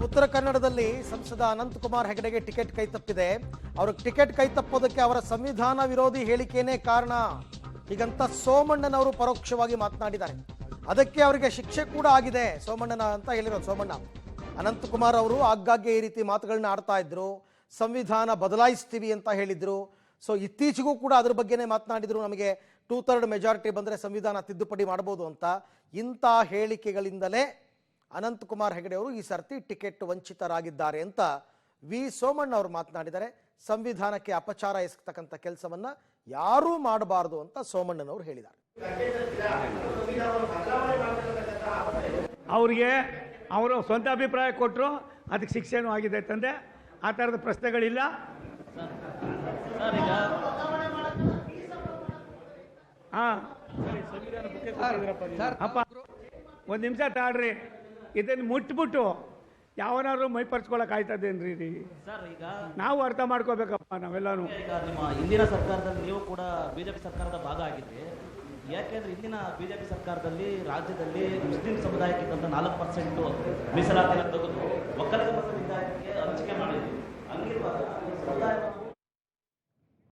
ಉತ್ತರ ಕನ್ನಡದಲ್ಲಿ ಸಂಸದ ಅನಂತಕುಮಾರ್ ಹೆಗಡೆಗೆ ಟಿಕೆಟ್ ಕೈ ತಪ್ಪಿದೆ. ಅವ್ರಿಗೆ ಟಿಕೆಟ್ ಕೈ ತಪ್ಪೋದಕ್ಕೆ ಅವರ ಸಂವಿಧಾನ ವಿರೋಧಿ ಹೇಳಿಕೆನೇ ಕಾರಣ ಹೀಗಂತ ಸೋಮಣ್ಣನವರು ಪರೋಕ್ಷವಾಗಿ ಮಾತನಾಡಿದ್ದಾರೆ. ಅದಕ್ಕೆ ಅವರಿಗೆ ಶಿಕ್ಷೆ ಕೂಡ ಆಗಿದೆ ಸೋಮಣ್ಣನ ಅಂತ ಹೇಳಿರೋದು ಸೋಮಣ್ಣ. ಅನಂತಕುಮಾರ್ ಅವರು ಆಗಾಗ್ಗೆ ಈ ರೀತಿ ಮಾತುಗಳನ್ನ ಆಡ್ತಾ ಇದ್ರು, ಸಂವಿಧಾನ ಬದಲಾಯಿಸ್ತೀವಿ ಅಂತ ಹೇಳಿದ್ರು. ಸೊ ಇತ್ತೀಚೆಗೂ ಕೂಡ ಅದ್ರ ಬಗ್ಗೆನೇ ಮಾತನಾಡಿದ್ರು, ನಮಗೆ 2/3 ಮೆಜಾರಿಟಿ ಬಂದರೆ ಸಂವಿಧಾನ ತಿದ್ದುಪಡಿ ಮಾಡ್ಬೋದು ಅಂತ. ಇಂಥ ಹೇಳಿಕೆಗಳಿಂದಲೇ ಅನಂತಕುಮಾರ್ ಹೆಗಡೆ ಅವರು ಈ ಸರ್ತಿ ಟಿಕೆಟ್ ವಂಚಿತರಾಗಿದ್ದಾರೆ ಅಂತ ವಿ ಸೋಮಣ್ಣ ಅವರು ಮಾತನಾಡಿದ್ದಾರೆ. ಸಂವಿಧಾನಕ್ಕೆ ಅಪಚಾರ ಎಸಗತಕ್ಕಂಥ ಕೆಲಸವನ್ನ ಯಾರೂ ಮಾಡಬಾರದು ಅಂತ ಸೋಮಣ್ಣನವರು ಹೇಳಿದ್ದಾರೆ. ಅವ್ರಿಗೆ ಅವರು ಸ್ವಂತ ಅಭಿಪ್ರಾಯ ಕೊಟ್ಟರು, ಅದಕ್ಕೆ ಶಿಕ್ಷೆನೂ ಆಗಿದೆ ತಂದೆ. ಆ ಥರದ ಪ್ರಶ್ನೆಗಳಿಲ್ಲ. ಅಪ್ಪ ಒಂದು ನಿಮಿಷ ತಾಡ್ರಿ, ಇದನ್ನು ಮುಟ್ಬಿಟ್ಟು ಯಾವನಾದ್ರು ಮೈಪರ್ಸ್ಕೊಳಕ್ ಆಯ್ತದೇನ್ರಿ? ಸರ್ ಈಗ ನಾವು ಅರ್ಥ ಮಾಡ್ಕೋಬೇಕಪ್ಪ ನಾವೆಲ್ಲಾನು. ಈಗ ನಿಮ್ಮ ಹಿಂದಿನ ಸರ್ಕಾರದಲ್ಲಿ ನೀವು ಕೂಡ ಬಿಜೆಪಿ ಸರ್ಕಾರದ ಭಾಗ ಆಗಿದ್ರಿ. ಯಾಕೆಂದ್ರೆ ಹಿಂದಿನ ಬಿಜೆಪಿ ಸರ್ಕಾರದಲ್ಲಿ ರಾಜ್ಯದಲ್ಲಿ ಮುಸ್ಲಿಂ ಸಮುದಾಯಕ್ಕಿಂತ 4% ಮೀಸಲಾತಿಯನ್ನು ತೆಗೆದು ಒಕ್ಕಲಿಗ ಸಮುದಾಯಕ್ಕೆ ಹಂಚಿಕೆ ಮಾಡಿದ್ವಿ. ಹಂಗಿರುವಾಗ ಸಮುದಾಯ